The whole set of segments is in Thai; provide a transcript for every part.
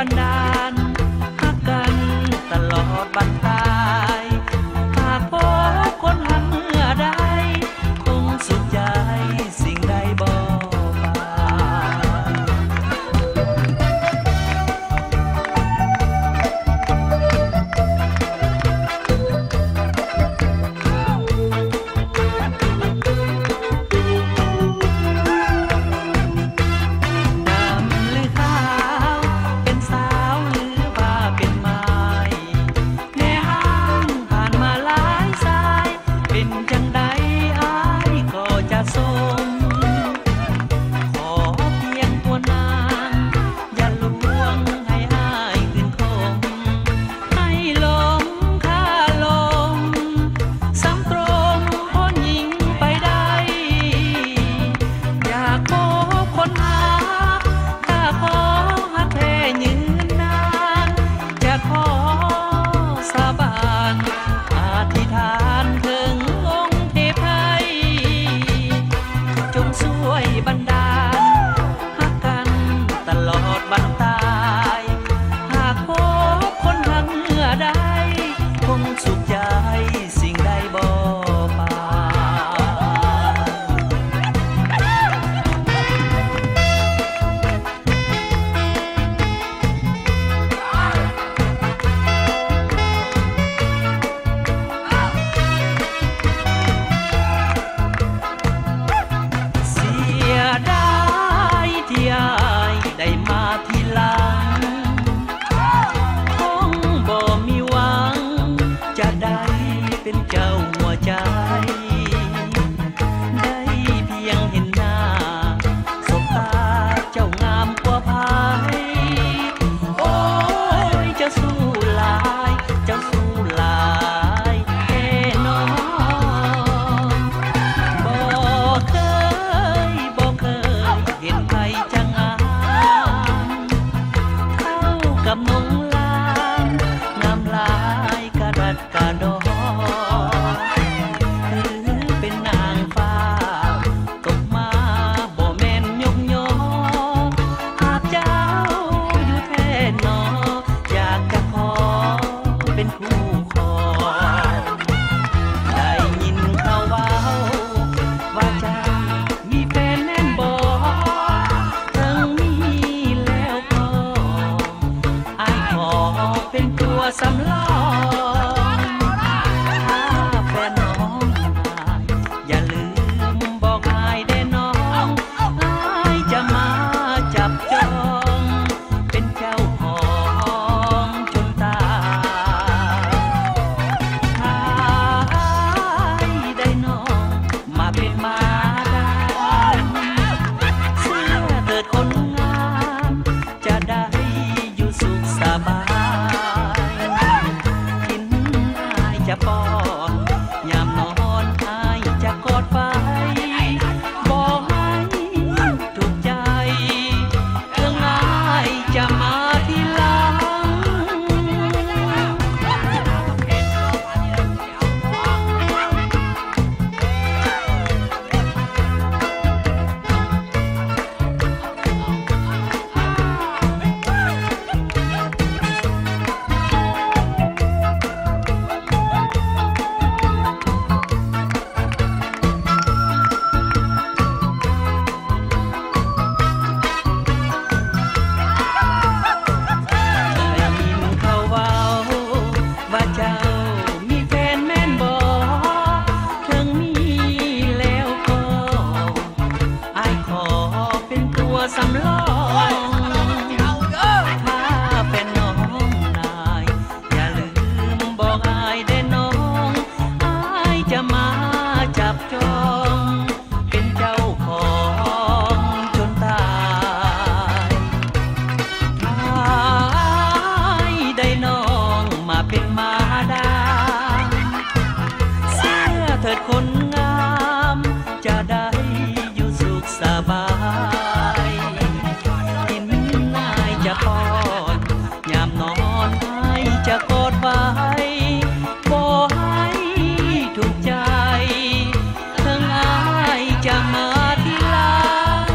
บันดาลฮักกันตลอดบรรปลายหากพบคนหักเมื่อใดคงสุดใจสิ่งใดบ่ปสุขใจสิ่งใดบ่ปาเสียดายที่อายได้มาทีหลังคงบ่มีหวังจะได้เป็นเจ้าหัวใจได้เพียงเห็นหน้าสบตาเจ้างามกว่าพายโอ้ยจะสู้หลายจะสู้หลายแค่น้องบ่เคยเห็นใครจะงามเท่ากับน้องลางงามหลายกระดัดกระดอเป็นนางฟ้าตกมาบ่แม่นยกยอหากเจ้าอยู่แท้นออยากจะขอเป็นคู่ครองได้ยินเขาเว้าว่าเจ้ามีแฟนแม่นบ่ทั้งมีแล้วก็อ้ายขอเป็นตัวสำรองจะป้อนยามนอนอายจะกอดไปบอกให้ถูกใจเรื่องอายจะมาทีหลังสำรองถ้าเป็นน้องนายอย่าลืมบอกอายได้น้องอายจะมาจับจองเป็นเจ้าของจนตายถ้าอายได้น้องมาเป็นมาดามเสื้อเถิดคนงามจะได้อยู่สุขสบายป้อนยามนอนให้จะกอดไว้บ่ให้ถูกใจทั้งอายจะมาทีหลัง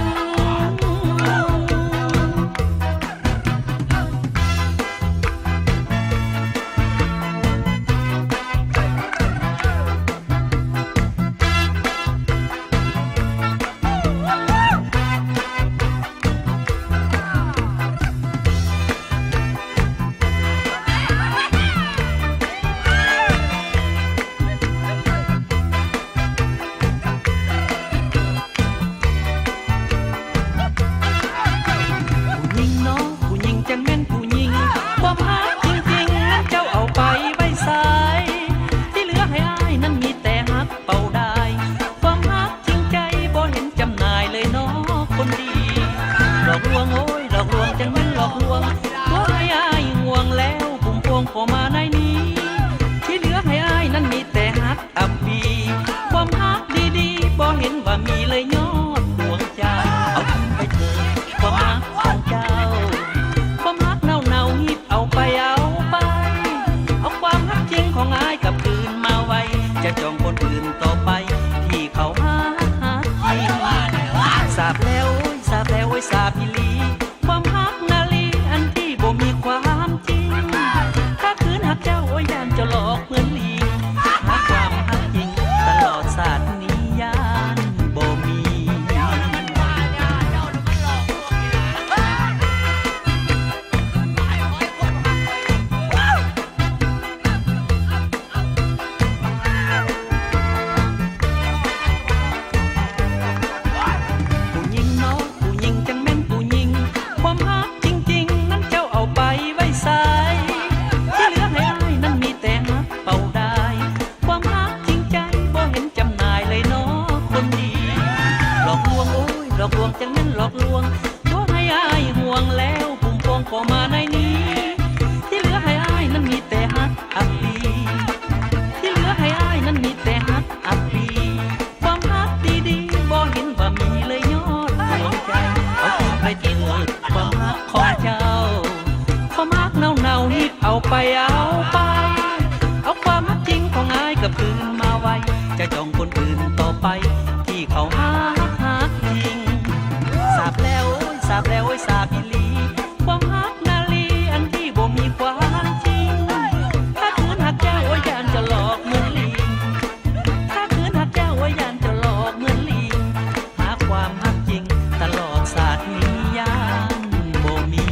ก็มาในนี้ที่เหลือให้อ้ายนั้นมีแต่ฮักอักปีที่เหลือให้อ้ายนั้นมีแต่ฮักอักปีความฮักดีๆบ่เห็นว่ามีเลยยอดดวงใจเอาคืนไปเถิดความฮักของเจ้าความฮักเน่าๆนี่เอาไปเอาความฮักจริงของอ้ายกับคืนมาไว้จะจองคนอื่นต่อไปที่เขาฮักจริงสาบแล้วสาบแล้วสาบอีหลีความฮักนาลีอันที่บ่มีความจริงถ้าคืนฮักเจ้าโอ้ยยานจะหลอกเหมือนลิงถ้าคืนฮักเจ้าโอ้ยยานจะหลอกเหมือนลิงหาความฮักจริงตลอดศาสตร์นี้ยานบ่มี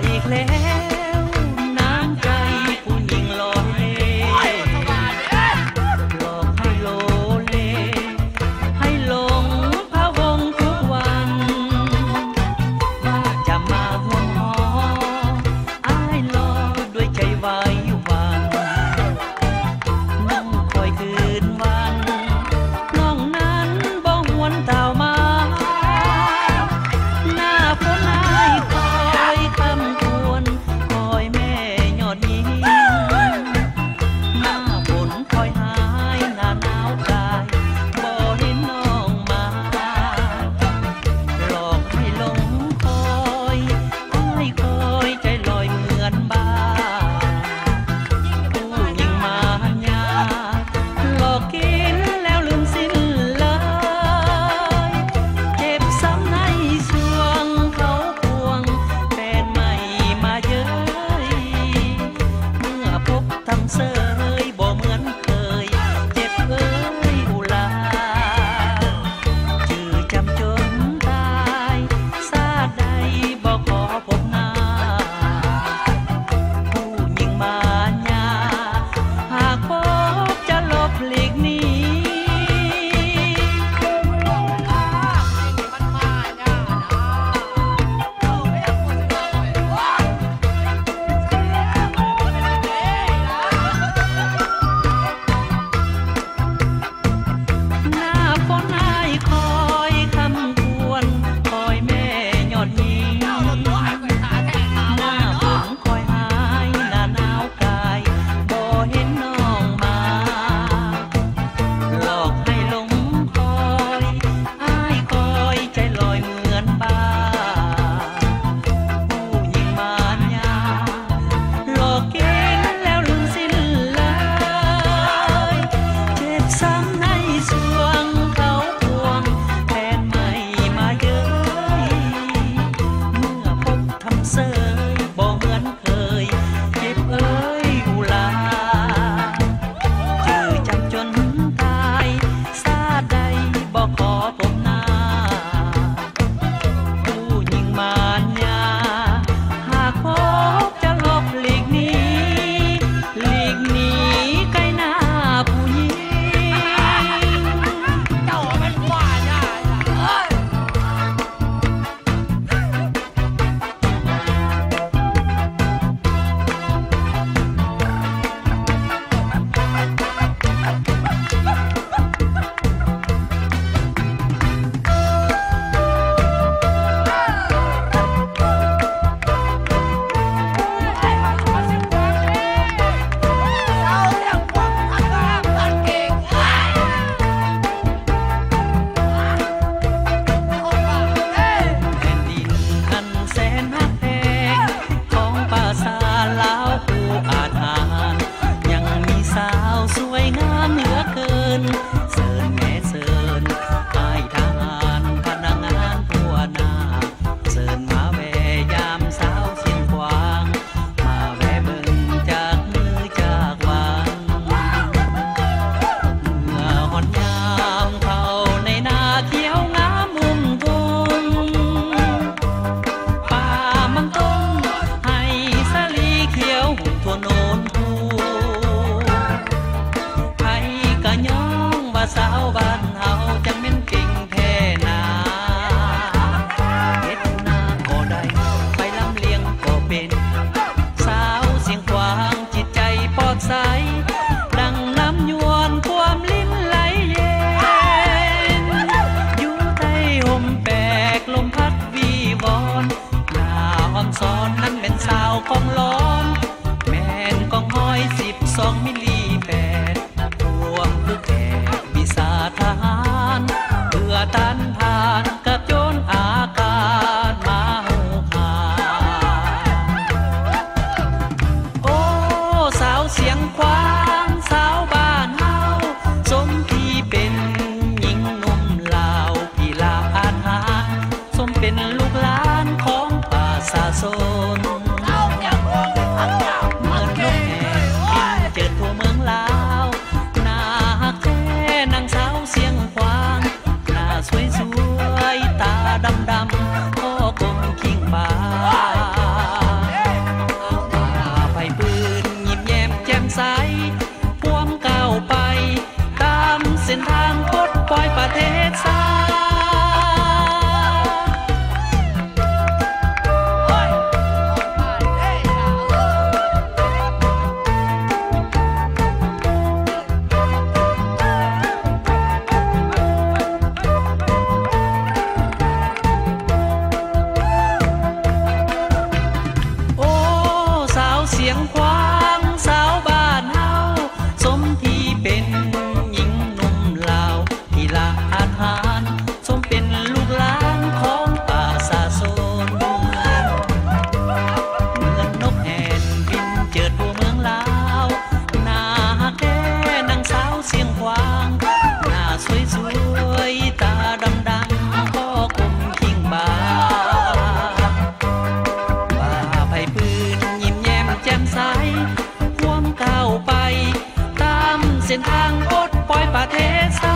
อีกแล้วน้ำใจผู้หญิงหล่อเล่หลอกให้โลเลให้หลงพะวงทุกวันว่าจะมาห่วงหออ้ายรอด้วยใจไว้วันน้องคอยคืนวันน้องนั้นบ่หวนเต่ามาหน้าฝนอ้ายคอยคำควร สาวของล้อมแม่นกองห้อย12 มิลลิแปดรวมคือแขกวิสาทหารเพื่อต้านทานกับโจรอากาศมาหูหาโอ้สาวเสียงควางสาวบ้านเฮาสมที่เป็นหญิงหนุ่มลาวพี่ลาอาหารสมเป็นลูกหลานของประชาชนเมื่อนกแห่บินเจิดทั่วเมืองลาวหน้าฮักแท้นางสาวเสียงควางหน้าสวยสวยตาดำดำก็กลมคิงบาไปปืนยิ้มแย้มแจ่มใสพวงก้าวไปตามเส้นทางปลดปล่อยประเทศชาติเสียงควางสาวบ้านเฮาสมที่เป็นหญิงหนุ่มลาวที่ละอาหารสมเป็นลูกหลานของประชาชนเหมือนนกแอ่นบินเจิดทั่วเมืองลาวหน้าฮักแท้นางสาวเสียงควางหน้าสวยสวยตาดำดำก็กลมคิงบาไปปืนแจ่มใสพวงก้าวไปตามเส้นทางปลดปล่อยประเทศชา